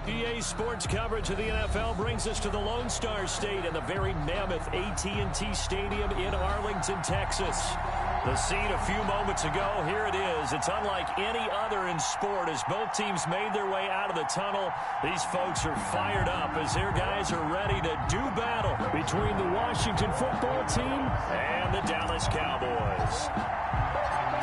EA Sports coverage of the NFL brings us to the Lone Star State and the very mammoth AT&T Stadium in Arlington, Texas. The scene a few moments ago, here it is. It's unlike any other in sport as both teams made their way out of the tunnel. These folks are fired up as their guys are ready to do battle between the Washington football team and the Dallas Cowboys.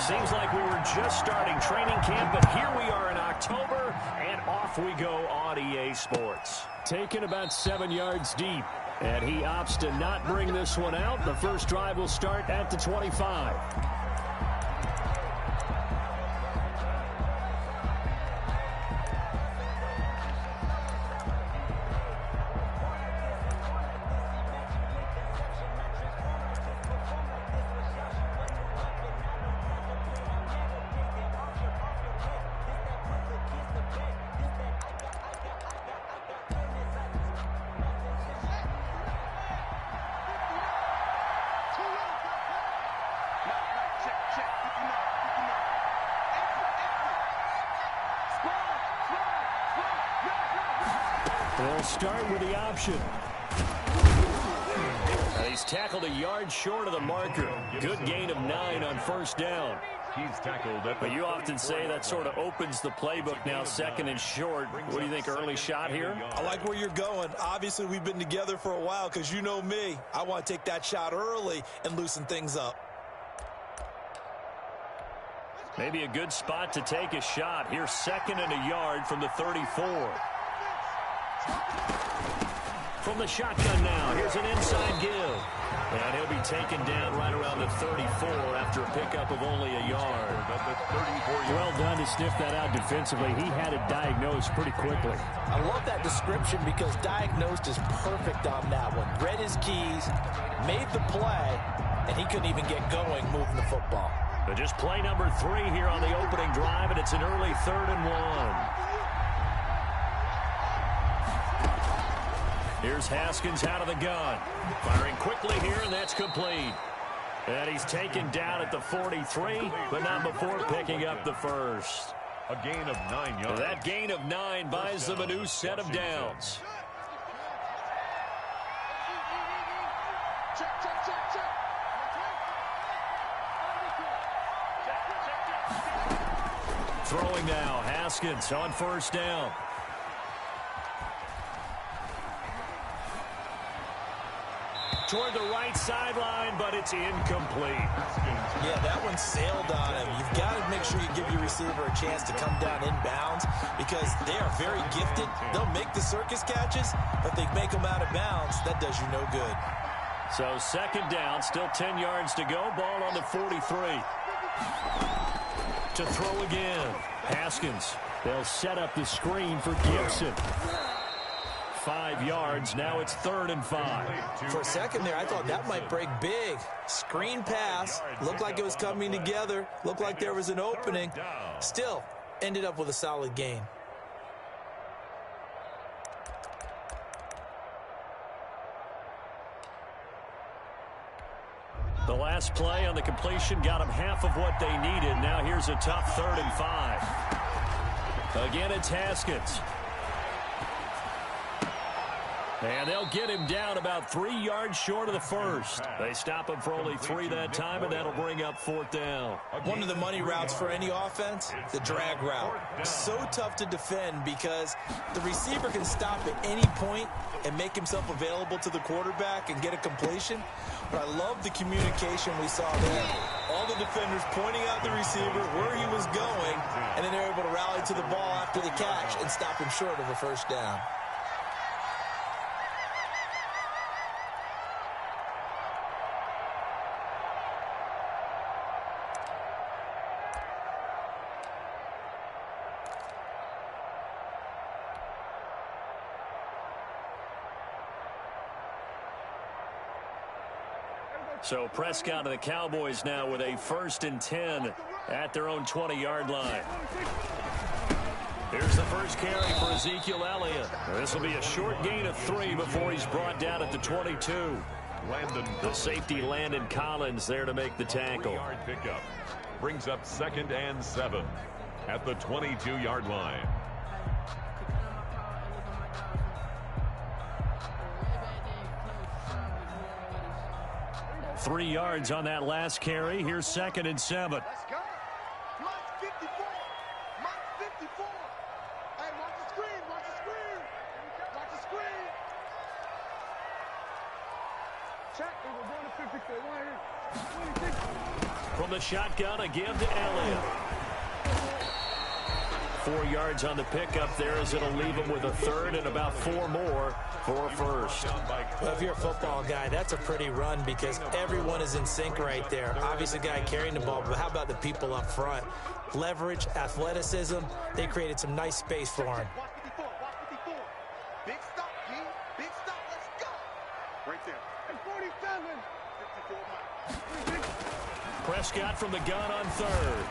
Seems like we were just starting training camp, but here we are in October, and off we go on EA Sports. Taken about 7 yards deep, and he opts to not bring this one out. The first drive will start at the 25. They'll start with the option. He's tackled a yard short of the marker. Good gain of 9 on first down. He's tackled at the. But you often say that sort of opens the playbook now, second and short. What do you think, early shot here? I like where you're going. Obviously, we've been together for a while because you know me. I want to take that shot early and loosen things up. Maybe a good spot to take a shot. Here's second and a yard from the 34. From the shotgun now, here's an inside give. And he'll be taken down right around the 34 after a pickup of only a yard. Well done to sniff that out defensively. He had it diagnosed pretty quickly. I love that description because diagnosed is perfect on that one. Read his keys, made the play, and he couldn't even get going moving the football. But just play number 3 here on the opening drive, and it's an early 3rd and 1. Here's Haskins out of the gun. Firing quickly here, and that's complete. And he's taken down at the 43, but not before picking up the first. A gain of 9 yards. That gain of 9 buys them a new set of downs. Throwing now, Haskins on first down. Toward the right sideline, but it's incomplete. Yeah, that one sailed on him. You've got to make sure you give your receiver a chance to come down inbounds because they are very gifted. They'll make the circus catches, but they make them out of bounds. That does you no good. So second down, still 10 yards to go. Ball on the 43. To throw again. Haskins. They'll set up the screen for Gibson. 5 yards. Now it's 3rd and 5. For a second there, I thought that might break big. Screen pass. Looked like it was coming together. Looked like there was an opening. Still, ended up with a solid gain. The last play on the completion got them half of what they needed. Now here's a tough 3rd and 5. Again, it's Haskins. And they'll get him down about 3 yards short of the first. They stop him for only 3 that time, and that'll bring up 4th down. One of the money routes for any offense, the drag route. So tough to defend because the receiver can stop at any point and make himself available to the quarterback and get a completion. But I love the communication we saw there. All the defenders pointing out the receiver, where he was going, and then they're able to rally to the ball after the catch and stop him short of a first down. So Prescott and the Cowboys now with a 1st and 10 at their own 20-yard line. Here's the first carry for Ezekiel Elliott. This will be a short gain of 3 before he's brought down at the 22. The safety Landon Collins there to make the tackle. Yard pickup brings up 2nd and 7 at the 22-yard line. 3 yards on that last carry. Here's 2nd and 7. Let's go. Mark 54. Mark 54. Hey, watch the screen. Watch the screen. Watch the screen. Check. We're going to 54. Right here. 26. From the shotgun, a give to Elliott. 4 yards on the pickup there as it'll leave him with a 3rd and about 4 more for a 1st. Well, if you're a football guy, that's a pretty run because everyone is in sync right there. Obviously, the guy carrying the ball, but how about the people up front? Leverage, athleticism, they created some nice space for him. Watch 54. Watch 54. Big stop, G. Big stop. Let's go. Right there. And 47. 54, Mike. Prescott from the gun on 3rd.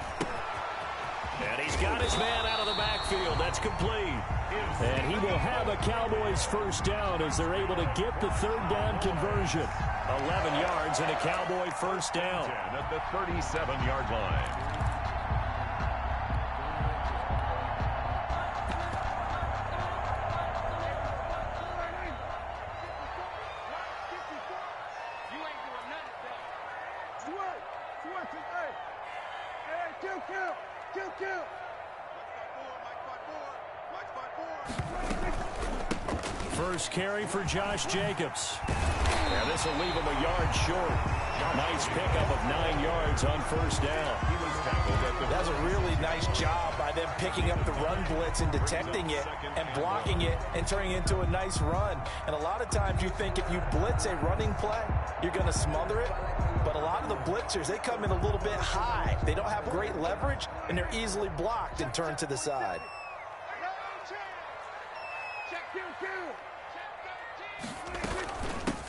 And he's got his man out of the backfield. That's complete. And he will have a Cowboys 1st down as they're able to get the 3rd down conversion. 11 yards and a Cowboy 1st down. At the 37-yard line. First carry for Josh Jacobs. Yeah, this will leave him a yard short. Nice pickup of 9 yards on 1st down. That's a really nice job by them picking up the run blitz and detecting it and blocking it and turning it into a nice run. And a lot of times you think if you blitz a running play, you're going to smother it. But a lot of the blitzers, they come in a little bit high. They don't have great leverage, and they're easily blocked and turned to the side.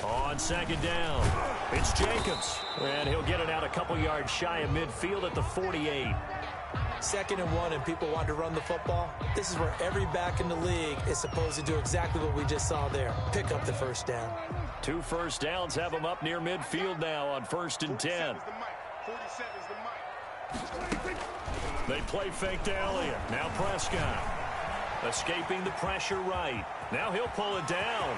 On 2nd down, it's Jacobs. And he'll get it out a couple yards shy of midfield at the 48. 2nd and 1, and people want to run the football. This is where every back in the league is supposed to do exactly what we just saw there. Pick up the 1st down. 2 first downs have him up near midfield now on 1st and 10. They play fake to Elliott. Now Prescott. Escaping the pressure right. Now he'll pull it down.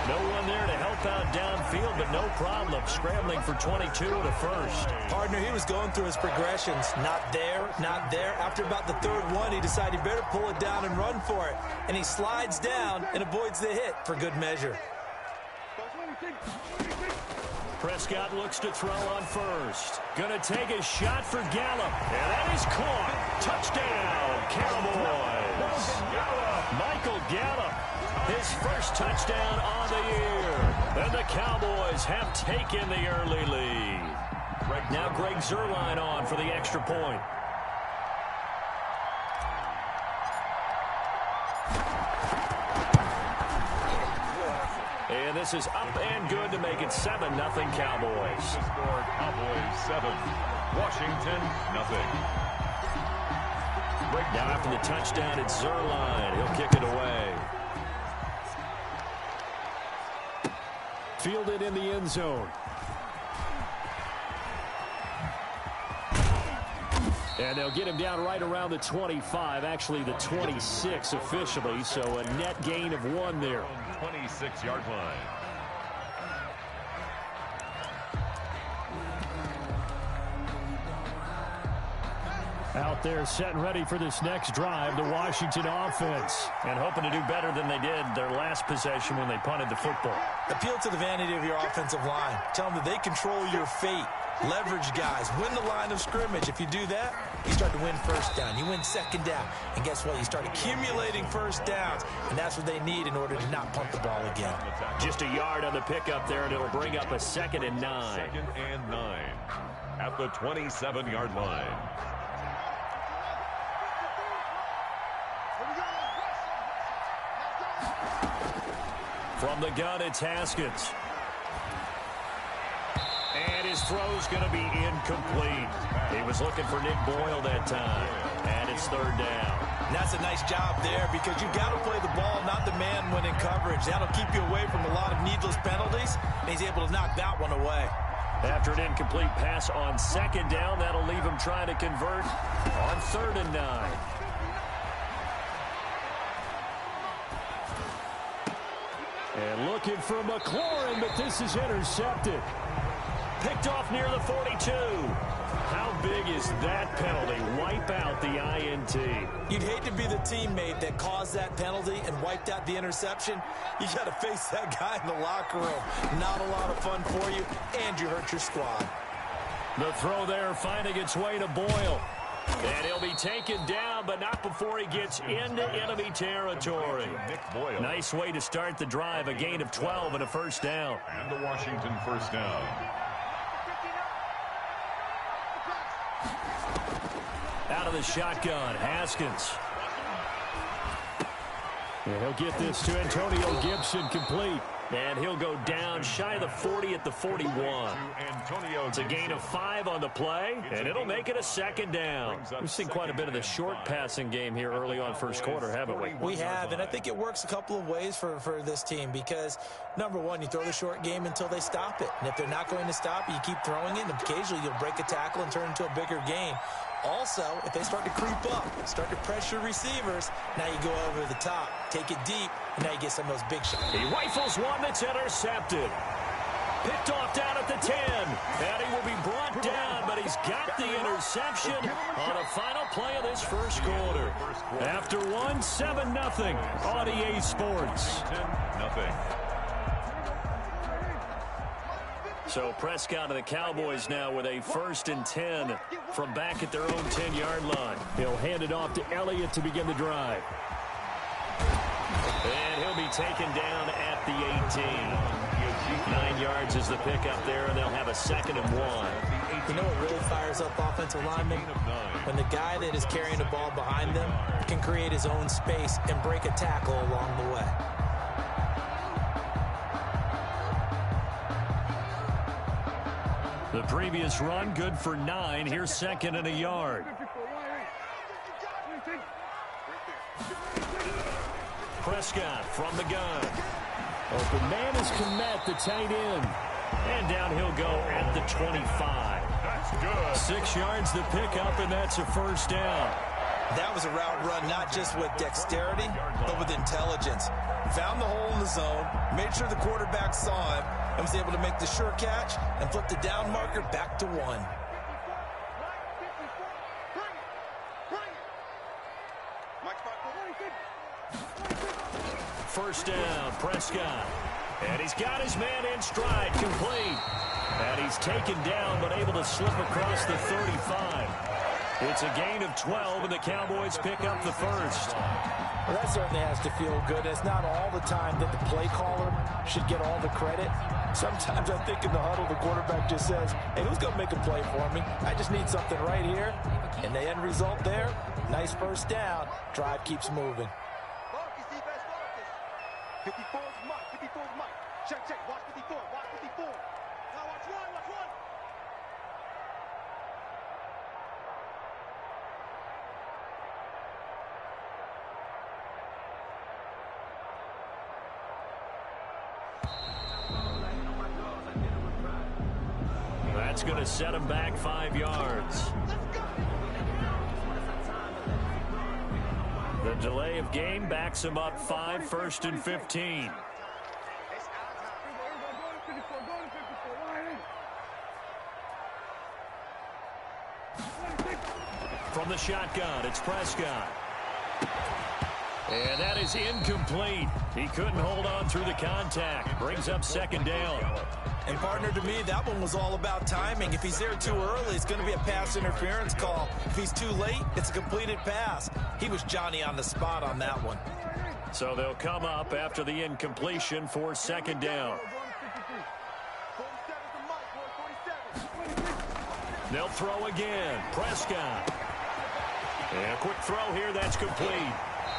No one there to help out downfield, but no problem. Scrambling for 22 and a 1st. Partner, he was going through his progressions. Not there, not there. After about the 3rd one, he decided he better pull it down and run for it. And he slides down and avoids the hit for good measure. Prescott looks to throw on 1st. Gonna take a shot for Gallup. And that is caught. Touchdown, Cowboys. Michael Gallup, his 1st touchdown on the year. And the Cowboys have taken the early lead. Now Greg Zuerlein on for the extra point. And this is up and good to make it 7-0 Cowboys. Score Cowboys 7, Washington 0. Now after the touchdown, it's Zuerlein. He'll kick it away. Fielded in the end zone. And they'll get him down right around the 25, actually the 26 officially, so a net gain of 1 there. 26-yard line. Out there set and ready for this next drive, the Washington offense. And hoping to do better than they did their last possession when they punted the football. Appeal to the vanity of your offensive line. Tell them that they control your fate. Leverage guys. Win the line of scrimmage. If you do that, you start to win 1st down. You win 2nd down. And guess what? You start accumulating 1st downs. And that's what they need in order to not punt the ball again. Just a yard on the pickup there, and it'll bring up a 2nd and 9. 2nd and 9 at the 27-yard line. From the gun, it's Haskins. And his throw's going to be incomplete. He was looking for Nick Boyle that time. And it's 3rd down. And that's a nice job there because you've got to play the ball, not the man when in coverage. That'll keep you away from a lot of needless penalties, and he's able to knock that one away. After an incomplete pass on 2nd down, that'll leave him trying to convert on 3rd and 9. And looking for McLaurin, but this is intercepted. Picked off near the 42. How big is that penalty? Wipe out the INT. You'd hate to be the teammate that caused that penalty and wiped out the interception. You got to face that guy in the locker room. Not a lot of fun for you, and you hurt your squad. The throw there finding its way to Boyle. And he'll be taken down, but not before he gets into enemy territory. Nice way to start the drive, a gain of 12 and a first down. And the Washington first down. Out of the shotgun, Haskins. And he'll get this to Antonio Gibson complete. And he'll go down shy of the 40 at the 41. It's a gain of 5 on the play, and it'll make it a second down. We've seen quite a bit of the short passing game here early on first quarter, haven't we? We have, and I think it works a couple of ways for this team because, number one, you throw the short game until they stop it. And if they're not going to stop it, you keep throwing it, and occasionally you'll break a tackle and turn it into a bigger gain. Also, if they start to creep up, start to pressure receivers, now you go over the top, take it deep, and now you get some of those big shots. He rifles one that's intercepted. Picked off down at the 10. And he will be brought down, but he's got the interception on the final play of this first quarter. After one, 7-0 on EA Sports. 10-0. So Prescott and the Cowboys now with a 1st and 10 from back at their own 10-yard line. He'll hand it off to Elliott to begin the drive. And he'll be taken down at the 18. 9 yards is the pickup there, and they'll have a 2nd and 1. You know what really fires up offensive linemen? When the guy that is carrying the ball behind them can create his own space and break a tackle along the way. The previous run, good for 9. Here's 2nd and a yard. Prescott from the gun. Open man is Kmet, the tight end. And down he'll go at the 25. That's good. 6 yards the pickup, and that's a first down. That was a route run not just with dexterity, but with intelligence. Found the hole in the zone, made sure the quarterback saw him, and was able to make the sure catch and flip the down marker back to 1. First down, Prescott. And he's got his man in stride, complete. And he's taken down, but able to slip across the 35. It's a gain of 12, and the Cowboys pick up the first. Well, that certainly has to feel good. It's not all the time that the play caller should get all the credit. Sometimes I think in the huddle, the quarterback just says, hey, who's going to make a play for me? I just need something right here. And the end result there, nice first down. Drive keeps moving. 54 is Mike. 54 is Mike. Check, check. Watch 54. Watch 54. Now watch one. Watch one. That's going to set him back 5 yards. The delay of game backs him up 5, 1st and 15. From the shotgun, it's Prescott. And that is incomplete. He couldn't hold on through the contact. Brings up 2nd down. And partner, to me, that one was all about timing. If he's there too early, it's going to be a pass interference call. If he's too late, it's a completed pass. He was Johnny on the spot on that one. So they'll come up after the incompletion for 2nd down. They'll throw again. Prescott. And a quick throw here, that's complete.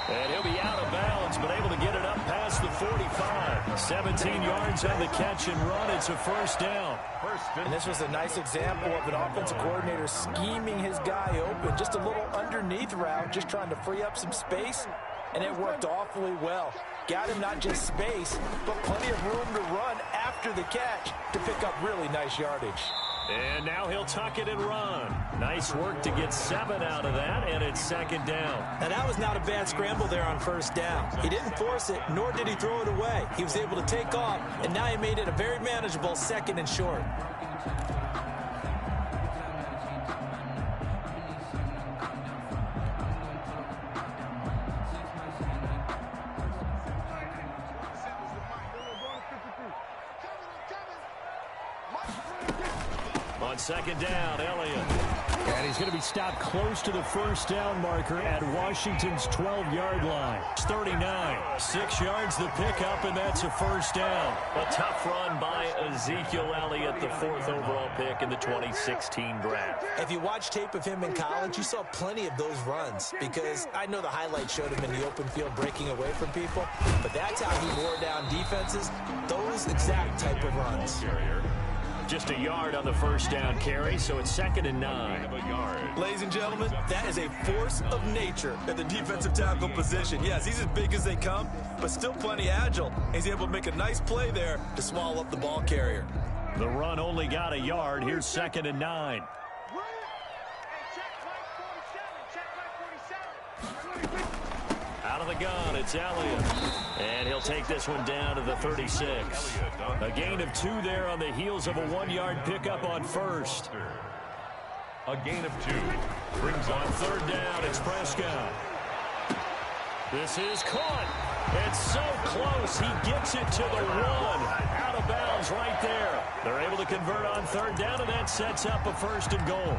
And he'll be out of bounds, but able to get it up past the 45. 17 yards on the catch and run. It's a first down. And this was a nice example of an offensive coordinator scheming his guy open. Just a little underneath route, just trying to free up some space. And it worked awfully well. Got him not just space, but plenty of room to run after the catch to pick up really nice yardage. And now he'll tuck it and run. Nice work to get 7 out of that, and it's second down. Now, that was not a bad scramble there on first down. He didn't force it, nor did he throw it away. He was able to take off, and now he made it a very manageable second and short. On second down, Elliott. And he's going to be stopped close to the first down marker at Washington's 12-yard line. It's 39. 6 yards the pickup, and that's a first down. A tough run by Ezekiel Elliott, the 4th overall pick in the 2016 draft. If you watch tape of him in college, you saw plenty of those runs, because I know the highlights showed him in the open field breaking away from people, but that's how he wore down defenses, those exact type of runs. Just a yard on the first down carry, so it's second and 9. Ladies and gentlemen, that is a force of nature at the defensive tackle position. Yes, he's as big as they come, but still plenty agile. He's able to make a nice play there to swallow up the ball carrier. The run only got a yard. Here's second and 9. Out of the gun, it's Elliott. And he'll take this one down to the 36. A gain of 2 there on the heels of a 1-yard pickup on first. A gain of 2 brings On third down, it's Prescott. This is caught. It's so close. He gets it to the 1. Out of bounds right there. They're able to convert on third down, and that sets up a first and goal.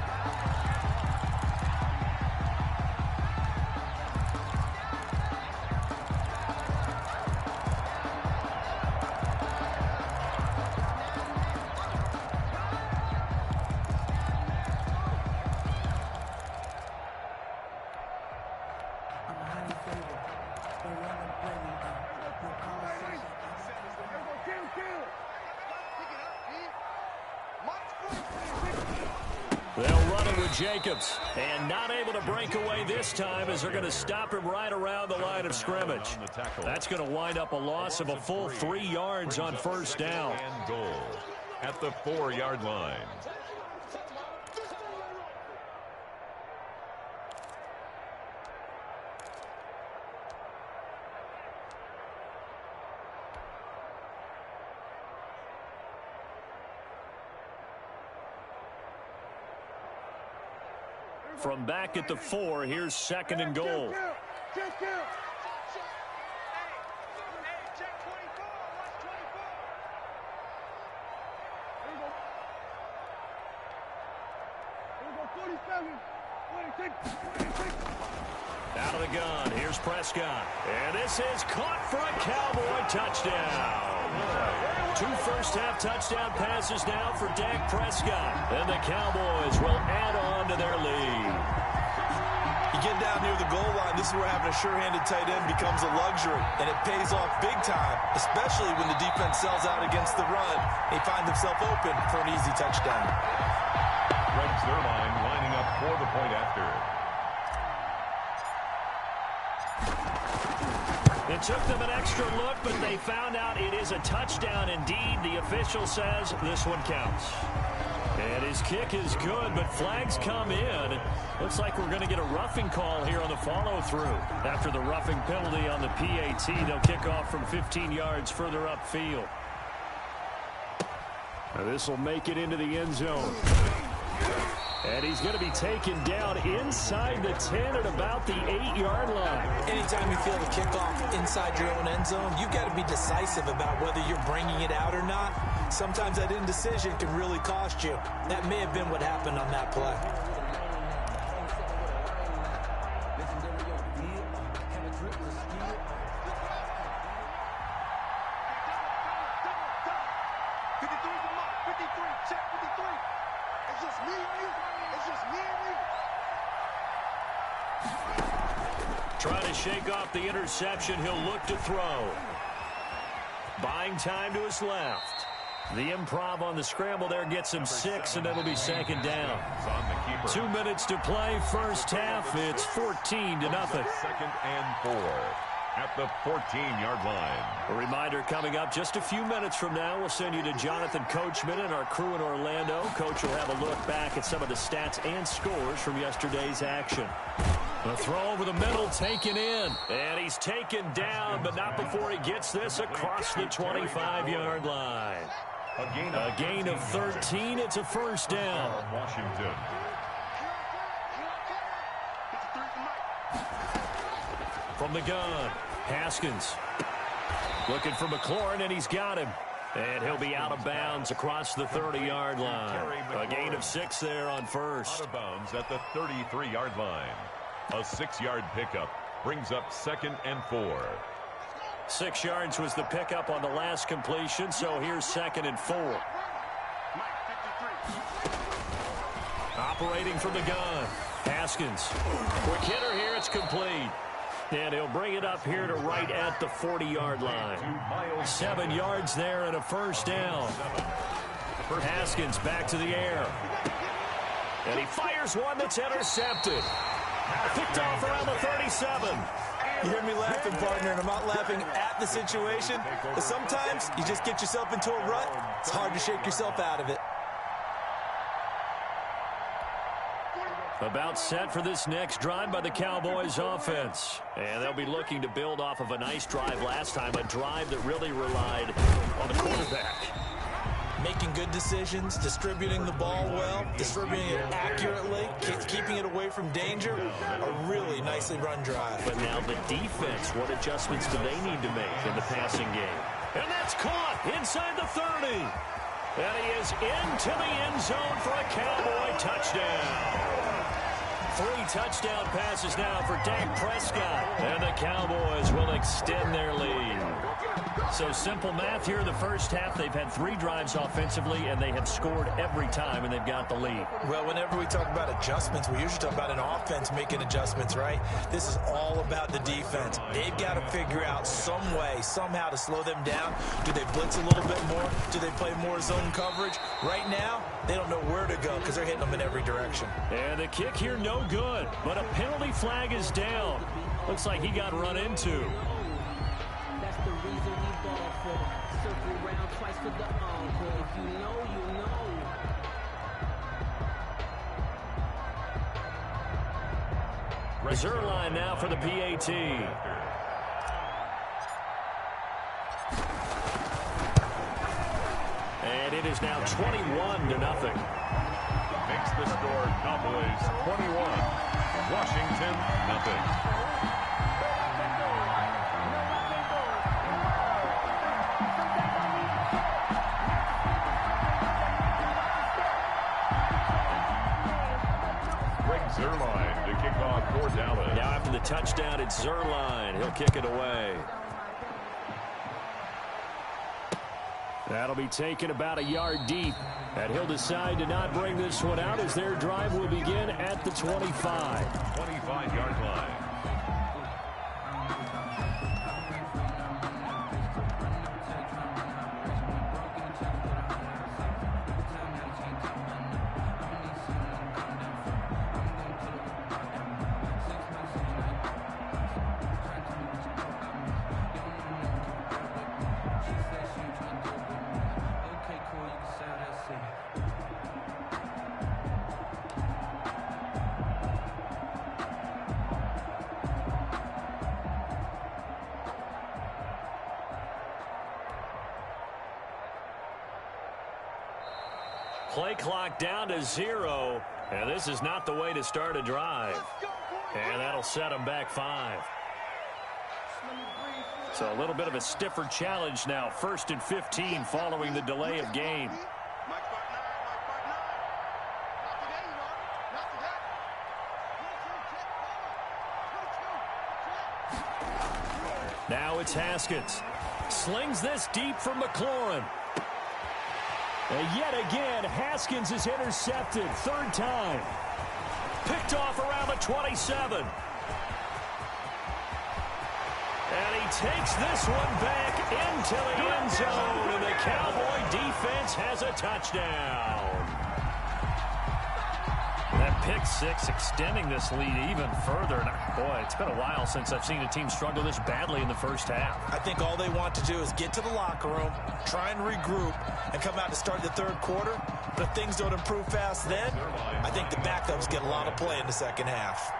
They'll run it with Jacobs, and not able to break away this time as they're going to stop him right around the line of scrimmage. That's going to wind up a loss of a full 3 yards on first down. And goal at the 4-yard line. From back at the 4, here's second and goal. Out of the gun, here's Prescott. And this is caught for a Cowboy touchdown. 2 first-half touchdown passes now for Dak Prescott. And the Cowboys will add on to their lead. You get down near the goal line, this is where having a sure-handed tight end becomes a luxury, and it pays off big time, especially when the defense sells out against the run. They find themselves open for an easy touchdown. Greg Zuerlein lining up for the point after. It took them an extra look, but they found out it is a touchdown indeed. The official says this one counts. And his kick is good, but flags come in. Looks like we're going to get a roughing call here on the follow-through. After the roughing penalty on the PAT, they'll kick off from 15 yards further upfield. Now this will make it into the end zone. And he's going to be taken down inside the 10 at about the 8-yard line. Anytime you feel the kickoff inside your own end zone, you've got to be decisive about whether you're bringing it out or not. Sometimes that indecision can really cost you. That may have been what happened on that play. Trying to shake off the interception, he'll look to throw. Buying time to his left. The improv on the scramble there gets him 6, and it'll be second down. 2 minutes to play first half. It's 14-0. Second and 4. at the 14-yard line. A reminder coming up just a few minutes from now. We'll send you to Jonathan Coachman and our crew in Orlando. Coach will have a look back at some of the stats and scores from yesterday's action. The throw over the middle taken in. And he's taken down, but not before he gets this across the 25-yard line. A gain of 13. It's a first down. Washington. From the gun, Haskins looking for McLaurin, and he's got him. And he'll be out of bounds across the 30-yard line. A gain of 6 there on first. Out of bounds at the 33-yard line. A 6-yard pickup brings up 2nd and 4. 6 yards was the pickup on the last completion, so here's 2nd and 4. Operating from the gun, Haskins. Quick hitter here, it's complete. And he'll bring it up here to right at the 40-yard line. 7 yards there and a first down. Haskins back to the air. And he fires one that's intercepted. Picked off around the 37. You hear me laughing, partner, and I'm not laughing at the situation. But sometimes you just get yourself into a rut. It's hard to shake yourself out of it. About set for this next drive by the Cowboys offense. And they'll be looking to build off of a nice drive last time, a drive that really relied on the quarterback. Making good decisions, distributing the ball well, distributing it accurately, keeping it away from danger. A really nicely run drive. But now the defense, what adjustments do they need to make in the passing game? And that's caught inside the 30. And he is into the end zone for a Cowboy touchdown. 3 touchdown passes now for Dak Prescott. And the Cowboys will extend their lead. So simple math here in the first half. They've had 3 drives offensively, and they have scored every time, and they've got the lead. Well, whenever we talk about adjustments, we usually talk about an offense making adjustments, right? This is all about the defense. They've got to figure out some way, somehow to slow them down. Do they blitz a little bit more? Do they play more zone coverage? Right now, they don't know where to go because they're hitting them in every direction. And the kick here, no good. But a penalty flag is down. Looks like he got run into. That's the reason we ball for circle round twice for the encore. If you know, you know. Zerline now for the PAT. And it is now 21-0. Makes the score Cowboys 21. Washington, nothing. Zerline to kick off for Dallas. Now after the touchdown, it's Zerline. He'll kick it away. That'll be taken about a yard deep. And he'll decide to not bring this one out as their drive will begin at the 25. 25-yard line. Play clock down to 0. And this is not the way to start a drive. And that'll set them back 5. So a little bit of a stiffer challenge now. 1st and 15 following the delay of game. Now it's Haskins. Slings this deep from McLaurin. And yet again, Haskins is intercepted. 3rd time. Picked off around the 27. And he takes this one back into the end zone. And the Cowboy defense has a touchdown. That pick six, extending this lead even further. And boy, it's been a while since I've seen a team struggle this badly in the first half. I think all they want to do is get to the locker room, try and regroup, and come out to start the third quarter. But if things don't improve fast then, I think the backups get a lot of play in the second half.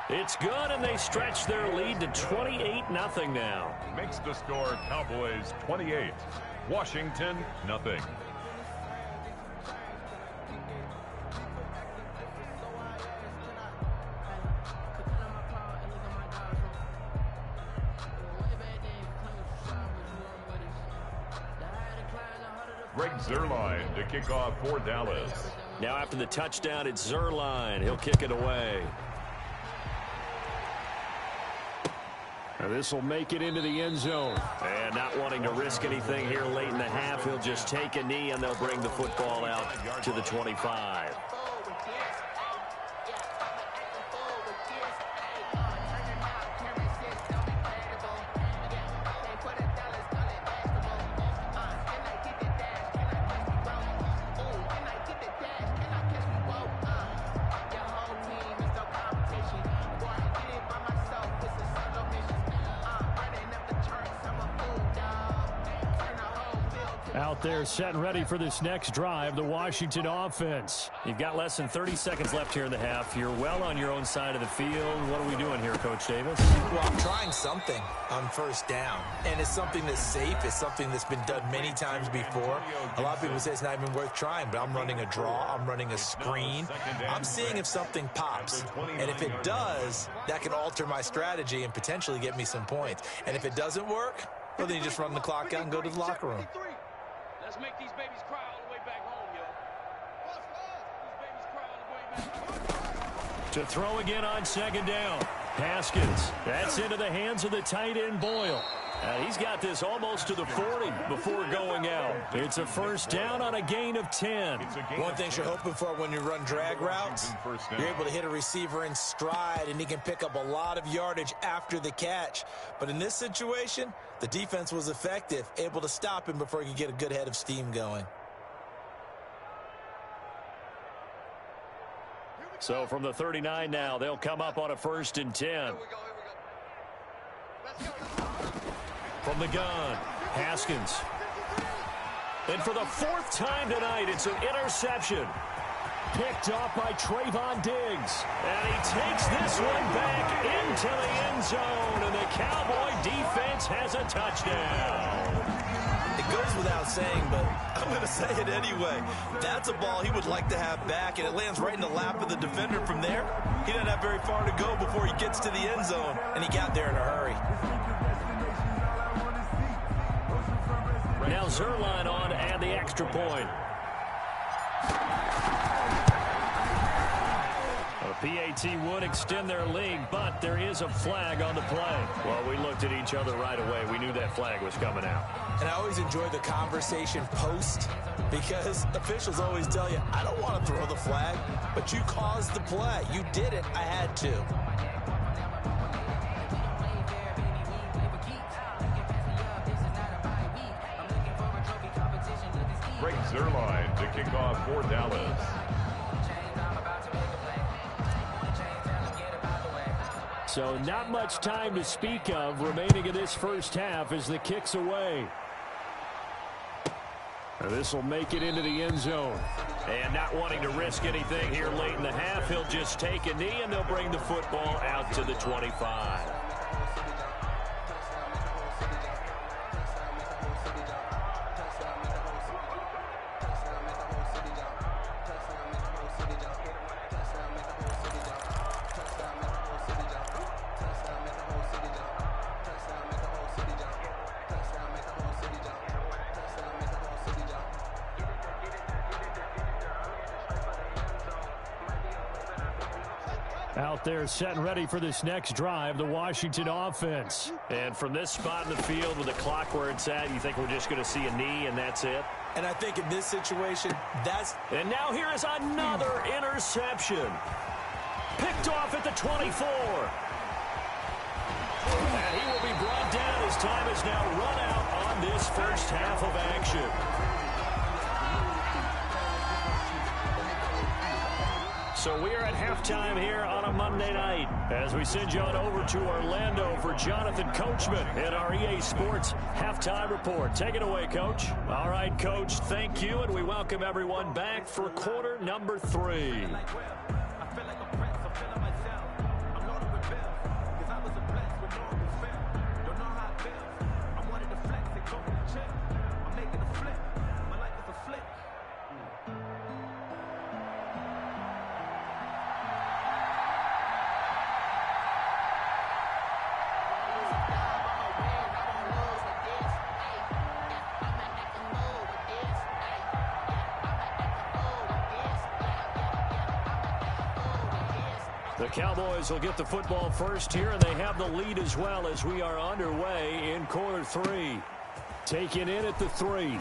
It's good, and they stretch their lead to 28-0 now. Makes the score Cowboys 28, Washington nothing. Greg Zuerlein to kick off for Dallas. Now after the touchdown, it's Zuerlein. He'll kick it away. This will make it into the end zone. And not wanting to risk anything here late in the half, he'll just take a knee, and they'll bring the football out to the 25. Out there set and ready for this next drive, the Washington offense. You've got less than 30 seconds left here in the half. You're well on your own side of the field. What are we doing here, Coach Davis? Well, I'm trying something on first down, and it's something that's safe. It's something that's been done many times before. A lot of people say it's not even worth trying, but I'm running a draw. I'm running a screen. I'm seeing if something pops, and if it does, that can alter my strategy and potentially get me some points. And if it doesn't work, well, then you just run the clock out and go to the locker room. Let's make these babies cry all the way back home, yo. These babies cry all the way back home. To throw again on second down. Haskins. That's into the hands of the tight end, Boyle. He's got this almost to the 40 before going out. It's a first down on a gain of 10. One thing you're hoping for when you run drag routes, you're able to hit a receiver in stride, and he can pick up a lot of yardage after the catch. But in this situation, the defense was effective, able to stop him before he could get a good head of steam going. So from the 39 now, they'll come up on a 1st and 10. From the gun, Haskins. And for the 4th time tonight, it's an interception. Picked off by Trayvon Diggs. And he takes this one back into the end zone, and the Cowboy defense has a touchdown. It goes without saying, but I'm going to say it anyway. That's a ball he would like to have back, and it lands right in the lap of the defender from there. He doesn't have very far to go before he gets to the end zone, and he got there in a hurry. Now Zuerlein on to add the extra point. The PAT would extend their lead, but there is a flag on the play. Well, we looked at each other right away. We knew that flag was coming out. And I always enjoy the conversation post, because officials always tell you, I don't want to throw the flag, but you caused the play. You did it. I had to. Greg Zuerlein to kick off for Dallas. So not much time to speak of remaining in this first half as the kick's away. This will make it into the end zone. And not wanting to risk anything here late in the half, he'll just take a knee, and they'll bring the football out to the 25. Out there set and ready for this next drive, the Washington offense. And from this spot in the field with the clock where it's at, you think we're just going to see a knee and that's it? And I think in this situation, that's... And now here is another interception. Picked off at the 24. And he will be brought down as time is now run out on this first half of action. So we are at halftime here on a Monday night as we send you on over to Orlando for Jonathan Coachman in our EA Sports Halftime Report. Take it away, Coach. All right, Coach, thank you, and we welcome everyone back for quarter number 3. The Cowboys will get the football first here, and they have the lead as well as we are underway in quarter 3. Taken in at the 3.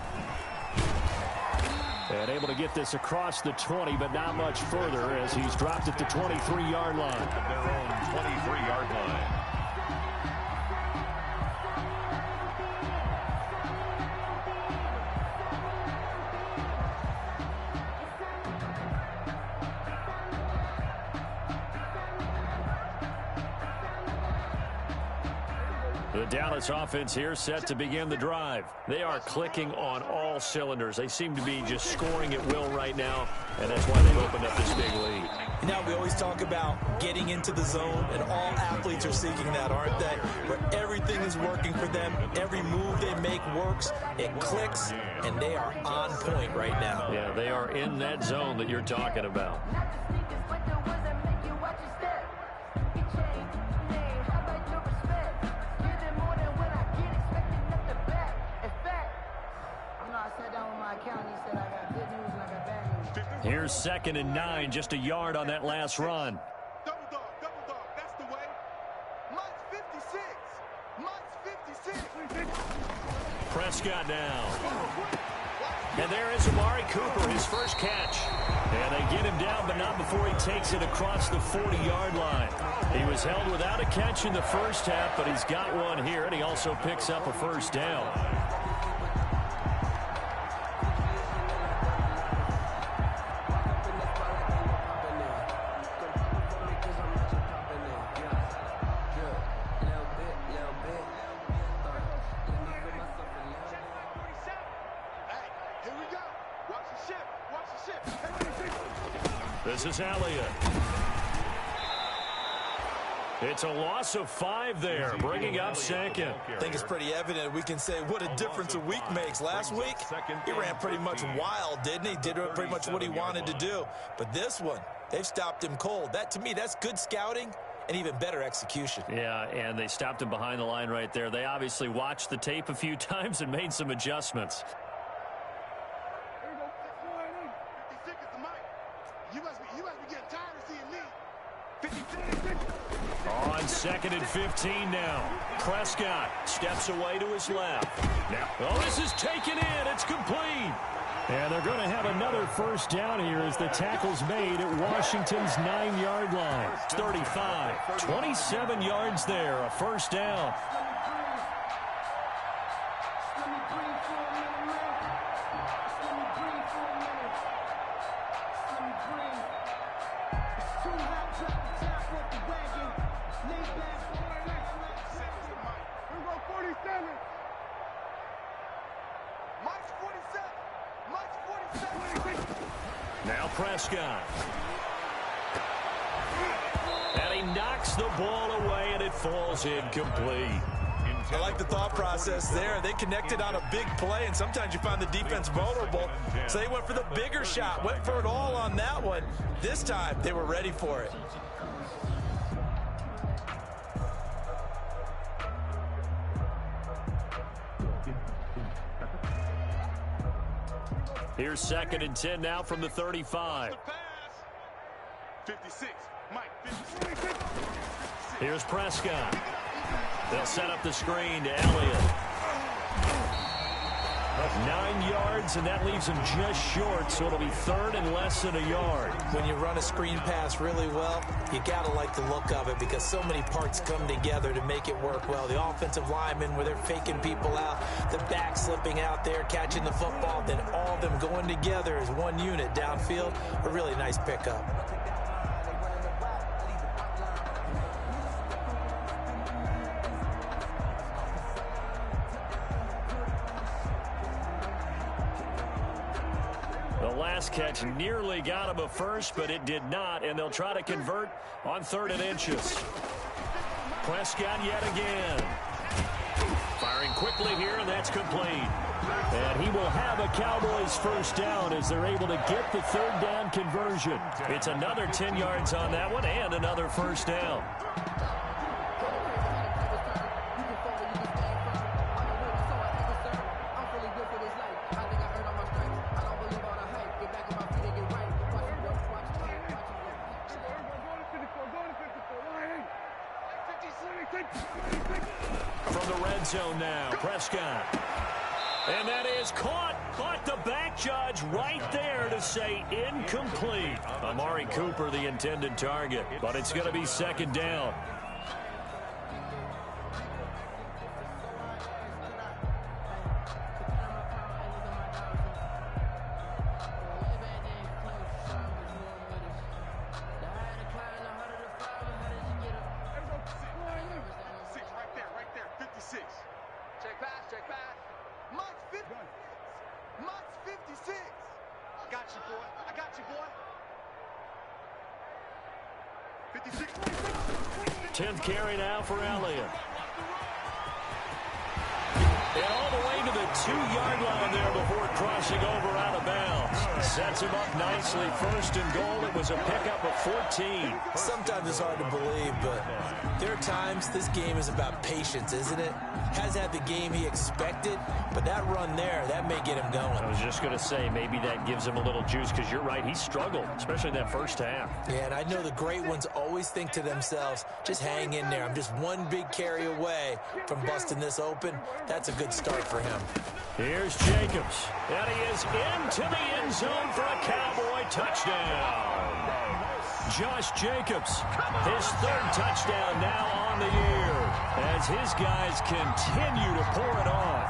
And able to get this across the 20, but not much further as he's dropped at the 23-yard line. Their own 23-yard line. The Dallas offense here set to begin the drive. They are clicking on all cylinders. They seem to be just scoring at will right now, and that's why they've opened up this big lead. Now, we always talk about getting into the zone, and all athletes are seeking that, aren't they? Where everything is working for them. Every move they make works. It clicks, and they are on point right now. Yeah, they are in that zone that you're talking about. Here's 2nd and 9, just a yard on that last run. Double dog, that's the way. Mike's 56. Prescott now. And there is Amari Cooper, his first catch. And they get him down, but not before he takes it across the 40-yard line. He was held without a catch in the first half, but he's got one here, and he also picks up a first down. This is Elliott. It's a loss of 5 there, bringing up 2nd. I think it's pretty evident. We can say what a difference a week makes. Last week, he ran pretty much wild, didn't he? Did pretty much what he wanted to do. But this one, they've stopped him cold. That, to me, that's good scouting and even better execution. Yeah, and they stopped him behind the line right there. They obviously watched the tape a few times and made some adjustments. On 2nd and 15 now. Prescott steps away to his left. Now, this is taken in. It's complete. And they're going to have another first down here as the tackle's made at Washington's 9-yard line. It's 35. 27 yards there, a first down. Now Prescott. And he knocks the ball away, and it falls incomplete. I like the thought process there. They connected on a big play, and sometimes you find the defense vulnerable. So they went for the bigger shot, went for it all on that one. This time, they were ready for it. Here's 2nd and 10 now from the 35. 56. Mike, 56. Here's Prescott. They'll set up the screen to Elliott. 9 yards, and that leaves him just short, so it'll be 3rd and less than a yard. When you run a screen pass really well, you got to like the look of it because so many parts come together to make it work well. The offensive linemen, where they're faking people out, the back slipping out there, catching the football, then all of them going together as one unit downfield. A really nice pickup. last catch nearly got him a first, but it did not, and they'll try to convert on 3rd and inches. Prescott yet again. Firing quickly here, and that's complete. And he will have a Cowboys first down as they're able to get the 3rd down conversion. It's another 10 yards on that one and another first down. From the red zone now, Prescott. And that is caught the back judge right there to say incomplete. Amari Cooper, the intended target, but it's going to be 2nd down. Mott's 56. I got you, boy. I got you, boy. 56. 10th carry now for Elliott. And all the way to the 2-yard line there before crossing over out of bounds. Sets him up nicely. 1st and goal. It was a pickup of 14. Sometimes it's hard to believe, but there are times this game is about patience, isn't it? Has had the game he expected, but that run there, that may get him going. I was just going to say, maybe that gives him a little juice, because you're right, he struggled, especially in that first half. Yeah, and I know the great ones always think to themselves, just hang in there. I'm just one big carry away from busting this open. That's a good start for him. Here's Jacobs, and he is into the end zone for a Cowboy touchdown. Josh Jacobs, his 3rd touchdown now on the year, as his guys continue to pour it on.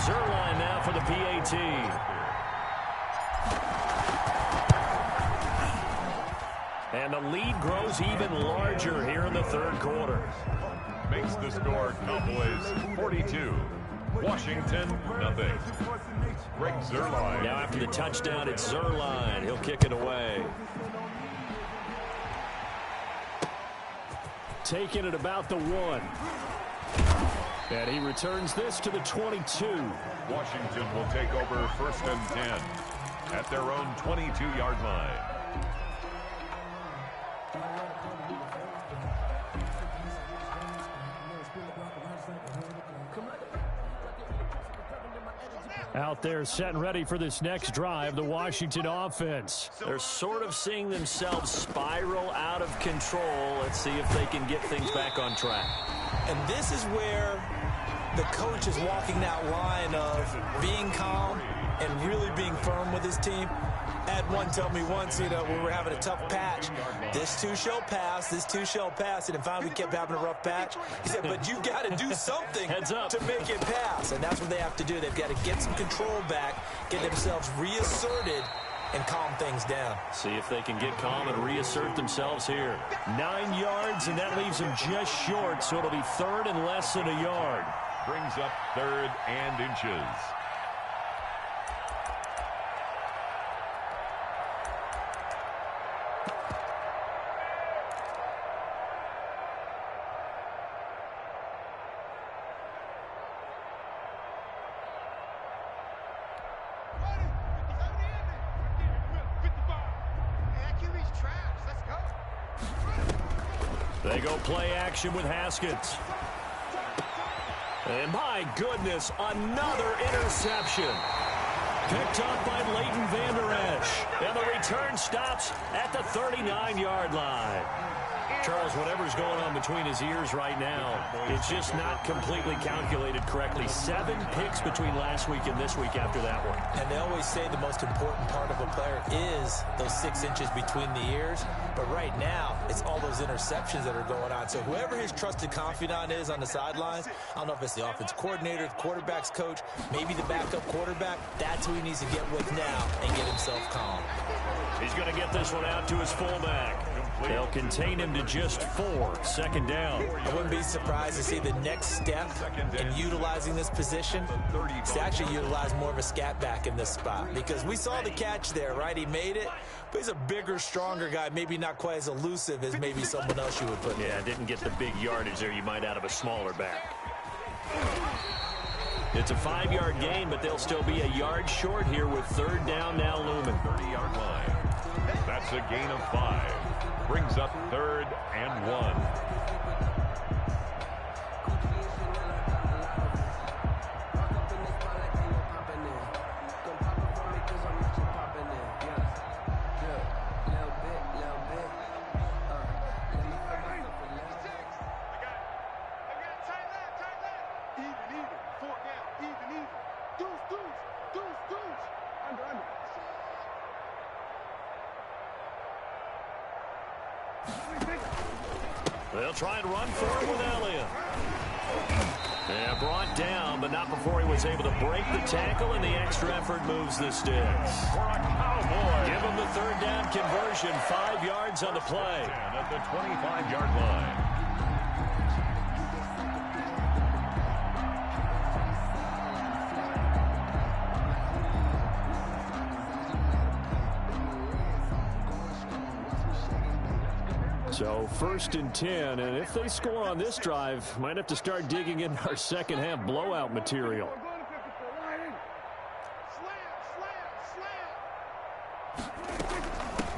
Zuerlein now for the PAT. And the lead grows even larger here in the 3rd quarter. Makes the score Cowboys 42. Washington, nothing. Greg Zuerlein. Now after the touchdown, it's Zuerlein. He'll kick it away. Taking it about the 1. And he returns this to the 22. Washington will take over 1st and 10 at their own 22-yard line. Out there set and ready for this next drive, the Washington offense. They're sort of seeing themselves spiral out of control. Let's see if they can get things back on track. And this is where the coach is walking that line of being calm and really being firm with his team. I had one tell me once, when we were having a tough patch, this too shall pass, and finally we kept having a rough patch. He said, but you got to do something to make it pass, and that's what they have to do. They've got to get some control back, get themselves reasserted, and calm things down. See if they can get calm and reassert themselves here. 9 yards, and that leaves them just short, so it'll be 3rd and less than a yard. Brings up 3rd and inches. They go play action with Haskins. And my goodness, another interception. Picked up by Leighton Vander Esch. And the return stops at the 39-yard line. Charles, whatever's going on between his ears right now, it's just not completely calculated correctly. 7 picks between last week and this week after that one. And they always say the most important part of a player is those 6 inches between the ears. But right now, it's all those interceptions that are going on. So whoever his trusted confidant is on the sidelines, I don't know if it's the offense coordinator, the quarterback's coach, maybe the backup quarterback, that's who he needs to get with now and get himself calm. He's going to get this one out to his fullback. They'll contain him to just 4. Second down. I wouldn't be surprised to see the next step in utilizing this position is to actually utilize more of a scat back in this spot, because we saw the catch there, right? He made it, but he's a bigger, stronger guy, maybe not quite as elusive as maybe someone else you would put there. Yeah, didn't get the big yardage there you might out of a smaller back. It's a 5-yard gain, but they'll still be a yard short here with third down now looming. 30-yard line. That's a gain of 5. Brings up 3rd and 1. They'll try and run for it with Elliott. And brought down, but not before he was able to break the tackle, and the extra effort moves the sticks. Give him the third down conversion, 5 yards on the play. At the 25-yard line. So 1st and 10, and if they score on this drive, might have to start digging in our second half blowout material.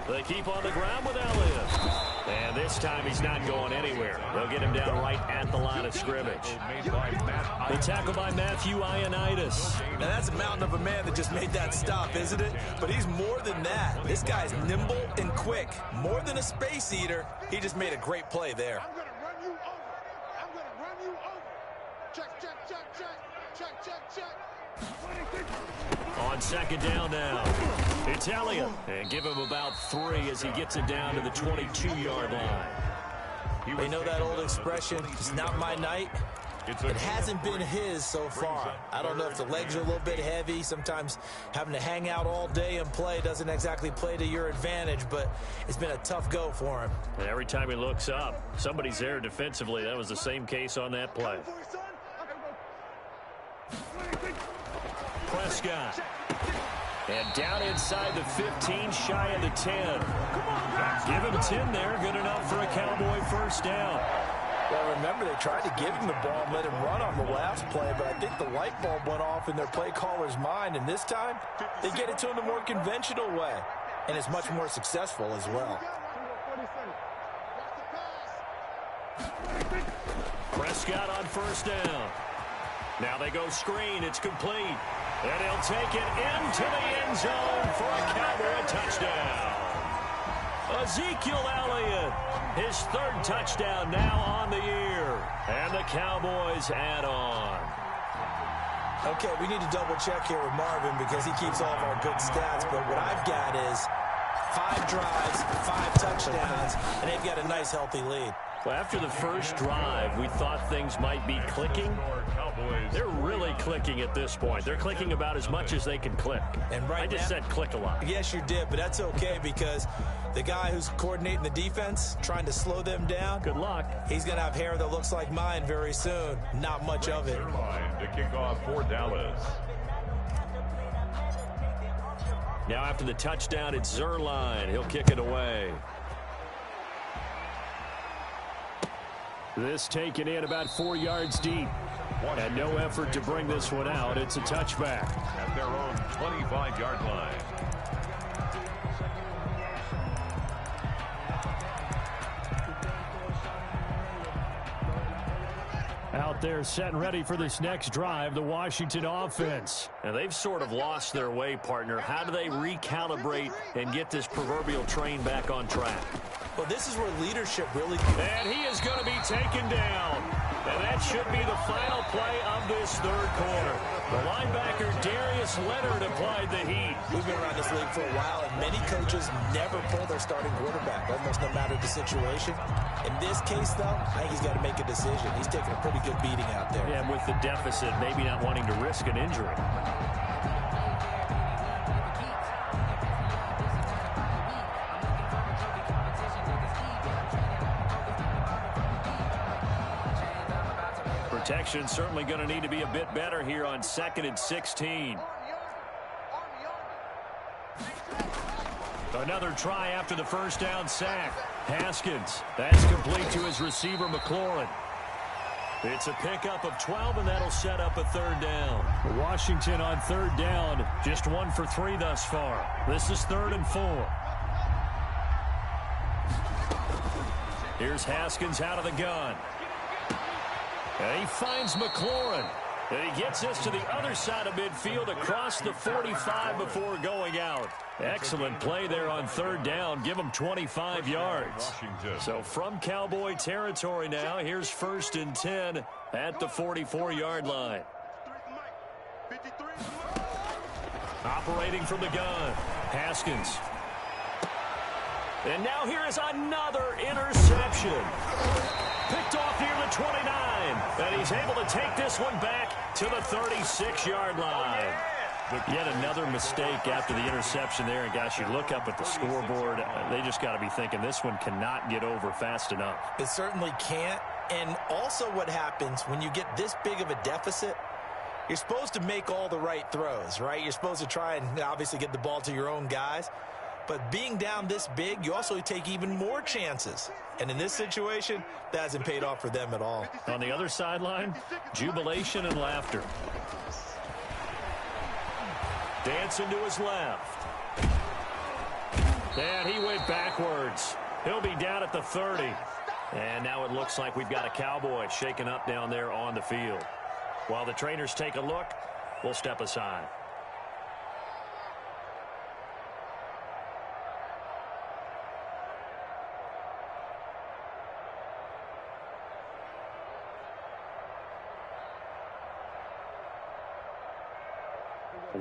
They keep on the ground with Elliott. And this time he's not going anywhere. They'll get him down right at the line of scrimmage. The tackle by Matthew Ioannidis. Now that's a mountain of a man that just made that stop, isn't it? But he's more than that. This guy's nimble and quick. More than a space eater. He just made a great play there. I'm going to run you over. I'm going to run you over. Check, check, check, check. Check, check, check. On second down now, it's Elliott. And give him about 3 as he gets it down to the 22-yard line. They know that old expression, it's not my night. It hasn't been his so far. I don't know if the legs are a little bit heavy. Sometimes having to hang out all day and play doesn't exactly play to your advantage, but it's been a tough go for him. And every time he looks up, somebody's there defensively. That was the same case on that play. Prescott. And down inside the 15, shy of the 10. Give him 10 there. Good enough for a Cowboy first down. Well, remember, they tried to give him the ball and let him run on the last play, but I think the light bulb went off in their play caller's mind, and this time they get it to him the more conventional way, and it's much more successful as well. Prescott on first down. Now they go screen. It's complete. And he'll take it into the end zone for a Cowboy touchdown. Ezekiel Elliott, his 3rd touchdown now on the year. And the Cowboys add on. Okay, we need to double check here with Marvin because he keeps all of our good stats, but what I've got is 5 drives, 5 touchdowns, and they've got a nice healthy lead. Well, after the first drive, we thought things might be clicking. They're really clicking at this point. They're clicking about as much as they can click. And right I just said click a lot. Yes, you did, but that's okay because the guy who's coordinating the defense, trying to slow them down, good luck. He's going to have hair that looks like mine very soon. Not much of it. To kick off for Dallas. Now after the touchdown, it's Zuerlein. He'll kick it away. This taken in about 4 yards deep. And no effort to bring this one out. It's a touchback. At their own 25-yard line. Out there set and ready for this next drive, the Washington offense. And they've sort of lost their way, partner. How do they recalibrate and get this proverbial train back on track? Well, this is where leadership really... And he is going to be taken down. And that should be the final play of this 3rd quarter. The linebacker, Darius Leonard, applied the heat. We've been around this league for a while, and many coaches never pull their starting quarterback, almost no matter the situation. In this case, though, I think he's got to make a decision. He's taking a pretty good beating out there. Yeah, with the deficit, maybe not wanting to risk an injury. Protection certainly going to need to be a bit better here on 2nd and 16. Another try after the first down sack. Haskins. That's complete to his receiver, McLaurin. It's a pickup of 12, and that'll set up a 3rd down. Washington on 3rd down. Just 1 for 3 thus far. This is 3rd and 4. Here's Haskins out of the gun. And he finds McLaurin. And he gets this to the other side of midfield across the 45 before going out. Excellent play there on 3rd down. Give him 25 yards. So from Cowboy territory now, here's 1st and 10 at the 44-yard line. Operating from the gun, Haskins. And now here is another interception. Picked off near the 29. And he's able to take this one back to the 36-yard line. Yet another mistake after the interception there. And, gosh, you look up at the scoreboard. They just got to be thinking this one cannot get over fast enough. It certainly can't. And also what happens when you get this big of a deficit, you're supposed to make all the right throws, right? You're supposed to try and obviously get the ball to your own guys. But being down this big, you also take even more chances. And in this situation, that hasn't paid off for them at all. On the other sideline, jubilation and laughter. Dancing to his left. And he went backwards. He'll be down at the 30. And now it looks like we've got a Cowboy shaken up down there on the field. While the trainers take a look, we'll step aside.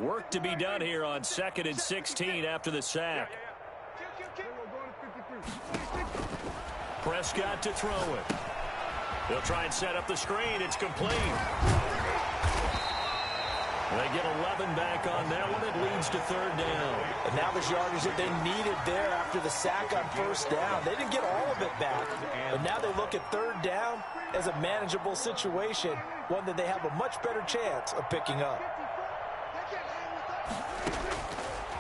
Work to be done here on 2nd and 16 after the sack. Prescott to throw it. They'll try and set up the screen. It's complete. They get 11 back on that one. It leads to 3rd down. And that was yardage that they needed there after the sack on 1st down. They didn't get all of it back, but now they look at 3rd down as a manageable situation, one that they have a much better chance of picking up.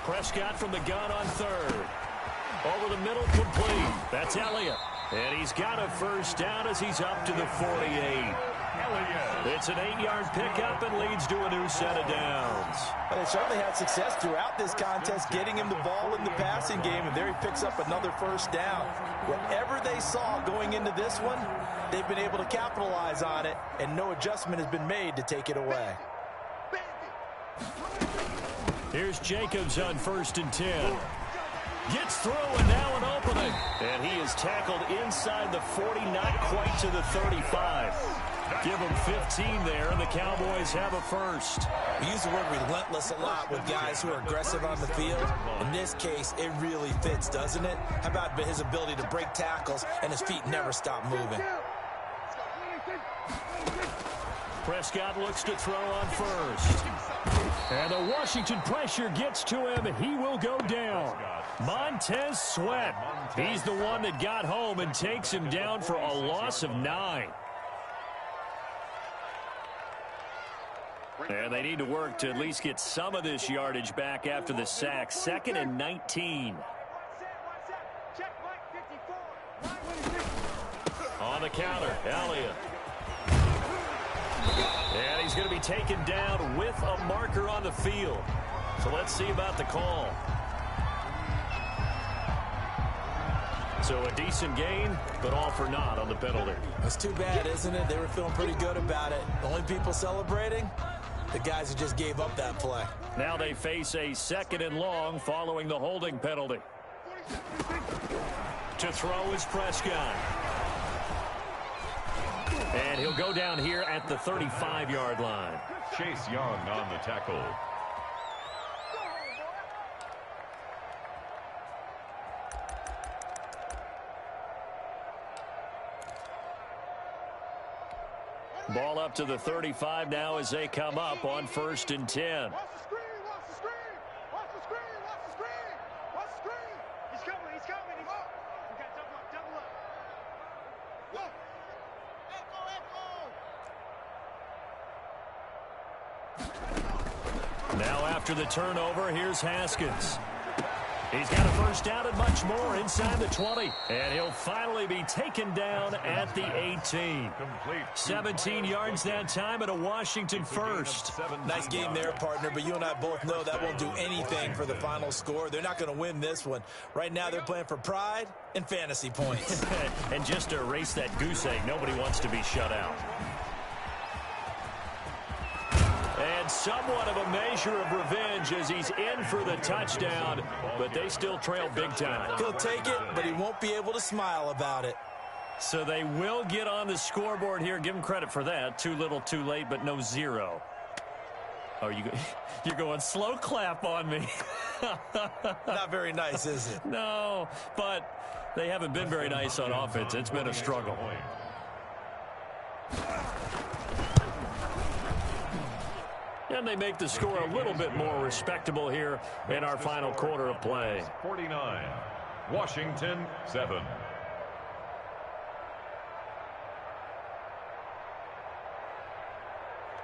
Prescott from the gun on 3rd. Over the middle, complete. That's Elliott. And he's got a 1st down as he's up to the 48. It's an 8-yard pickup and leads to a new set of downs. They certainly had success throughout this contest getting him the ball in the passing game, and there he picks up another 1st down. Whatever they saw going into this one, they've been able to capitalize on it, and no adjustment has been made to take it away. Here's Jacobs on 1st and 10. Gets through and now an opening. And he is tackled inside the 40, not quite to the 35. Give him 15 there, and the Cowboys have a 1st. We use the word relentless a lot with guys who are aggressive on the field. In this case, it really fits, doesn't it? How about his ability to break tackles and his feet never stop moving? Prescott looks to throw on 1st. And the Washington pressure gets to him. He will go down. Montez Sweat. He's the one that got home and takes him down for a loss of 9. And they need to work to at least get some of this yardage back after the sack. 2nd and 19. On the counter, Elliott. And he's going to be taken down with a marker on the field. So let's see about the call. So a decent gain, but all for naught on the penalty. It's too bad, isn't it? They were feeling pretty good about it. The only people celebrating, the guys who just gave up that play. Now they face a 2nd and long following the holding penalty. To throw is Prescott. And he'll go down here at the 35-yard line. Chase Young on the tackle. Ball up to the 35 now as they come up on 1st and 10. Watch the screen, watch the screen, watch the screen, watch the screen, watch the screen. He's coming, he's coming, he's up. We got double up, double up. Look. Echo, echo. Now after the turnover, here's Haskins. He's got a first down and much more inside the 20. And he'll finally be taken down at the 18. 17 yards that time and a Washington first. Nice game there, partner, but you and I both know that won't do anything for the final score. They're not going to win this one. Right now they're playing for pride and fantasy points. And just to erase that goose egg, nobody wants to be shut out. And somewhat of a measure of revenge as he's in for the touchdown, but they still trail big time. He'll take it, but he won't be able to smile about it. So they will get on the scoreboard here. Give him credit for that. Too little, too late, but no zero. Oh, you're going slow clap on me. Not very nice, is it? No, but they haven't been very nice on offense. It's been a struggle. And they make the score a little bit more respectable here in our final quarter of play. 49, Washington 7.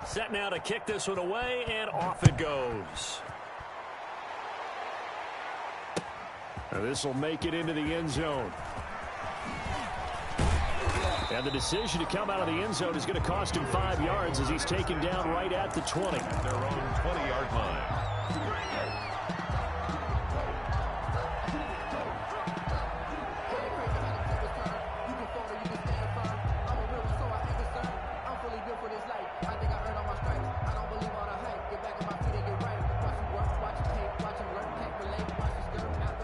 Set now to kick this one away, and off it goes. Now this will make it into the end zone. And the decision to come out of the end zone is going to cost him 5 yards as he's taken down right at the 20. Their own 20-yard line.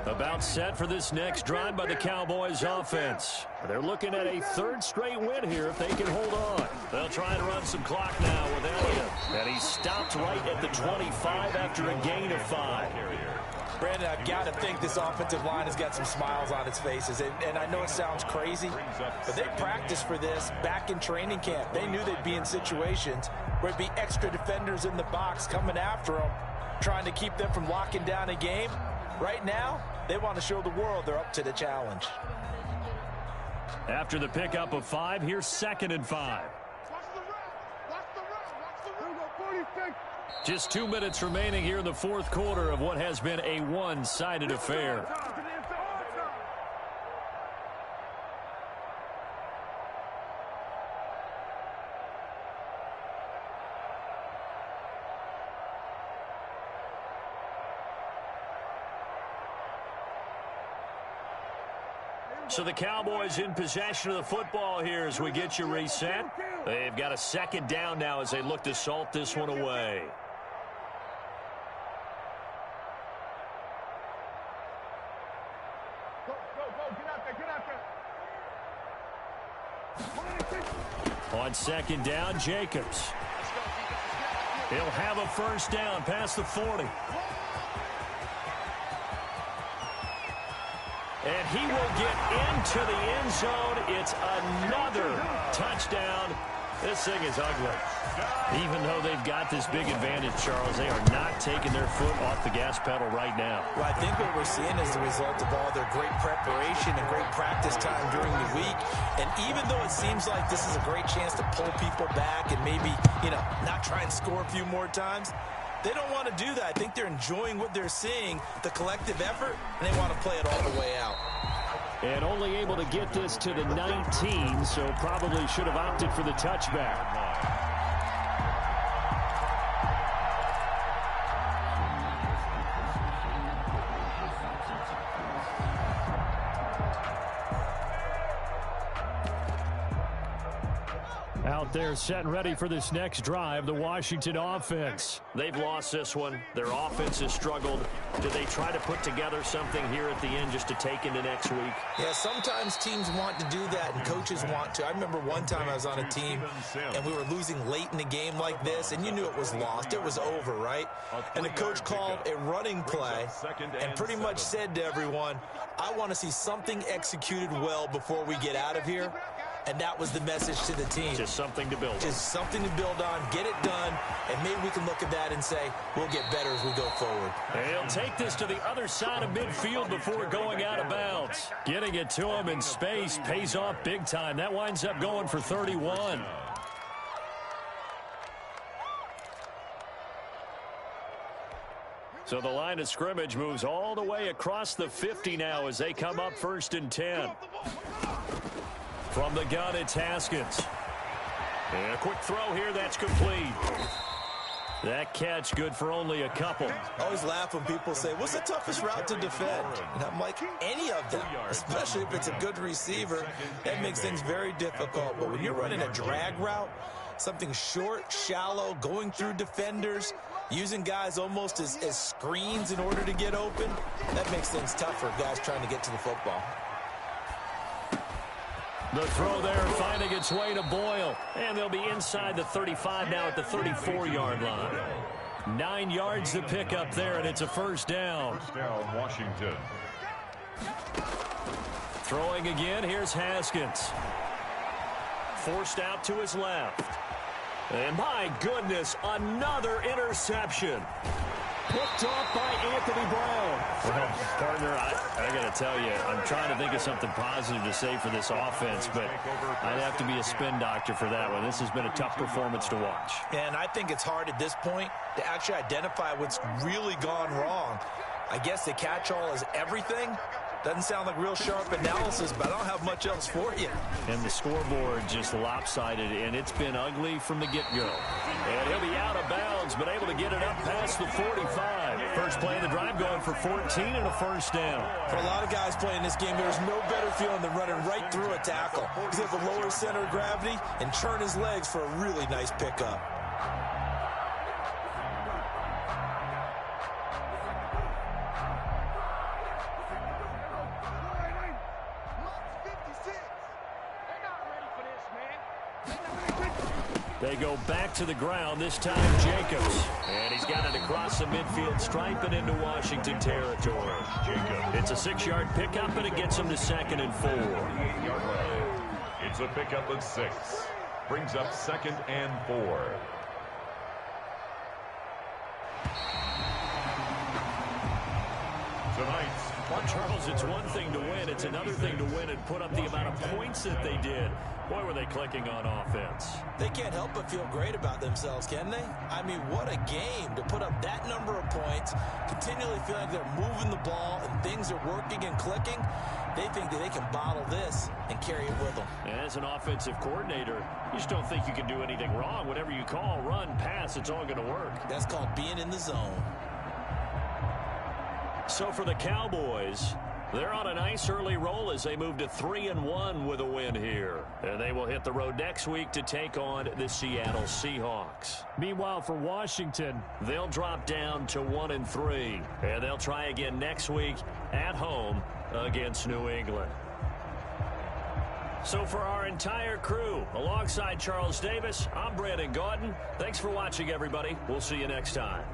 About set for this next drive by the Cowboys offense. They're looking at a third straight win here if they can hold on. They'll try and run some clock now with Elliott. And he stopped right at the 25 after a gain of 5. Brandon, I've got to think this offensive line has got some smiles on its faces. And I know it sounds crazy, but they practiced for this back in training camp. They knew they'd be in situations where it'd be extra defenders in the box coming after them, trying to keep them from locking down a game. Right now, they want to show the world they're up to the challenge. After the pickup of 5, here's 2nd and 5. Just 2 minutes remaining here in the fourth quarter of what has been a one-sided affair. So the Cowboys in possession of the football here as we get you reset. They've got a second down now as they look to salt this one away. On second down, Jacobs. He'll have a first down past the 40. And he will get into the end zone. It's another touchdown. This thing is ugly. Even though they've got this big advantage, Charles, they are not taking their foot off the gas pedal right now. Well, I think what we're seeing is the result of all their great preparation and great practice time during the week. And even though it seems like this is a great chance to pull people back and maybe, not try and score a few more times, they don't want to do that. I think they're enjoying what they're seeing, the collective effort, and they want to play it all the way out. And only able to get this to the 19, so probably should have opted for the touchback. Out there set and ready for this next drive, the Washington offense. They've lost this one. Their offense has struggled. Do they try to put together something here at the end just to take into next week? Yeah, sometimes teams want to do that and coaches want to. I remember one time I was on a team and we were losing late in a game like this and you knew it was lost. It was over, right? And the coach called a running play and pretty much said to everyone, I want to see something executed well before we get out of here. And that was the message to the team. Just something to build on. Just something to build on, get it done, and maybe we can look at that and say, we'll get better as we go forward. They'll take this to the other side of midfield before going out of bounds. Getting it to him in space pays off big time. That winds up going for 31. So the line of scrimmage moves all the way across the 50 now as they come up 1st and 10. From the gun, it's Haskins. And a quick throw here, that's complete. That catch good for only a couple. I always laugh when people say, what's the toughest route to defend? And I'm like, any of them, especially if it's a good receiver. That makes things very difficult. But when you're running a drag route, something short, shallow, going through defenders, using guys almost as screens in order to get open, that makes things tough for guys trying to get to the football. The throw there finding its way to Boyle. And they'll be inside the 35 now at the 34-yard line. 9 yards to pick up there, and it's a first down. First down, Washington. Throwing again, here's Haskins. Forced out to his left. And my goodness, another interception. Picked off by Anthony Brown. Well, partner, I got to tell you, I'm trying to think of something positive to say for this offense, but I'd have to be a spin doctor for that one. This has been a tough performance to watch. And I think it's hard at this point to actually identify what's really gone wrong. I guess the catch-all is everything. Doesn't sound like real sharp analysis, but I don't have much else for you. And the scoreboard just lopsided, and it's been ugly from the get-go. And he'll be out of bounds, but able to get it up past the 45. First play of the drive going for 14 and a first down. For a lot of guys playing this game, there's no better feeling than running right through a tackle. He's able to lower center of gravity and turn his legs for a really nice pickup. They go back to the ground, this time Jacobs. And he's got it across the midfield stripe and into Washington territory. It's a 6-yard pickup, and it gets him to 2nd and 4. It's a pickup of 6. Brings up 2nd and 4. Tonight's Well, Charles, it's one thing to win. It's another thing to win and put up the amount of points that they did. Boy, were they clicking on offense. They can't help but feel great about themselves, can they? I mean, what a game to put up that number of points, continually feel like they're moving the ball and things are working and clicking. They think that they can bottle this and carry it with them. And as an offensive coordinator, you just don't think you can do anything wrong. Whatever you call, run, pass, it's all going to work. That's called being in the zone. So for the Cowboys, they're on a nice early roll as they move to 3-1 with a win here. And they will hit the road next week to take on the Seattle Seahawks. Meanwhile, for Washington, they'll drop down to 1-3. And they'll try again next week at home against New England. So for our entire crew, alongside Charles Davis, I'm Brandon Gaudin. Thanks for watching, everybody. We'll see you next time.